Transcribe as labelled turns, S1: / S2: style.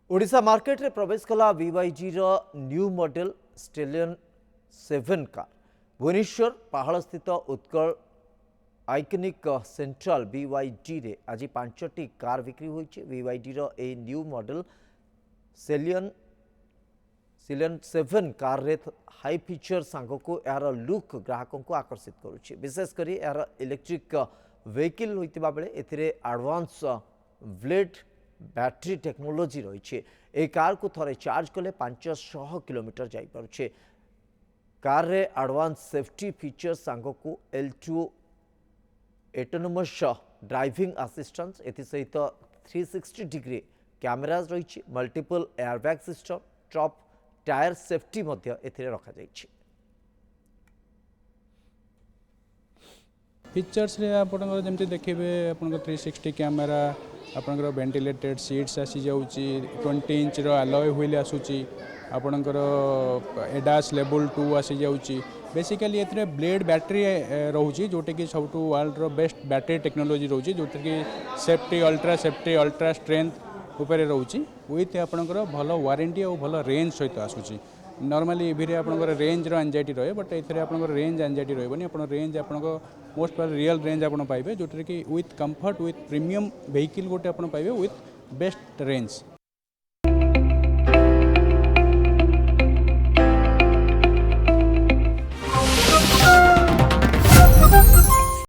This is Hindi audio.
S1: ओडिशा मार्केट रे प्रवेश कला बीवाईजी न्यू मॉडल स्टेलियन 7 कार भुवनेश्वर पहाड़ स्थित उत्कल आइकनिक सेंट्रल बीवाईजी रे आज 5टी कार बिक्री होईचे। बीवाईडी ए new model Sealion Sealion 7 car रे हाई फीचर सांग को यार लुक ग्राहकों को आकर्षित करुचे। विशेषकर यार इलेक्ट्रिक व्हीकल होइतिबा बेले एथिरे एडवांस ब्लेड बैटरी टेक्नोलोजी रही है। कार को थरे चार्ज कले 500 किलोमीटर जापे। कार रे एडवांस सेफ्टी फीचर सांग को L2 एटोनोमस ड्राइविंग असिस्टेंस एसहित 360 डिग्री कैमराज रही। Multiple airbag system top tier safety रखा जाइए।
S2: फीचर्स रे आपनकर जमते देखिबे आपनकर 360 कैमरा आपनकर वेंटिलेटेड सीट्स आसी जाउची 20 इंच रो अलॉय व्हील आसुची आपनकर एडास लेवल 2 आसी जाउची। बेसिकली एथरे ब्लेड बैटरी रहउची जोटे कि सबटू वर्ल्ड रो बेस्ट बैटरी टेक्नोलॉजी रहउची जोटे कि सेफ्टी अल्ट्रा स्ट्रेंथ ऊपर रहउची विथ आपनकर भलो वारंटी और भलो रेंज सहित आसुची। नॉर्मली इवी आपनकर रेंज रो एंजाइटी रहे बट एथरे आपनकर रेंज एंजाइटी रहबनी। आपन रेंज आपनकर मोस्ट पर रियल रेंज आपन पाइबे जोटे कि with comfort with premium vehicle गोटे आपन पाइबे विथ बेस्ट रेंज।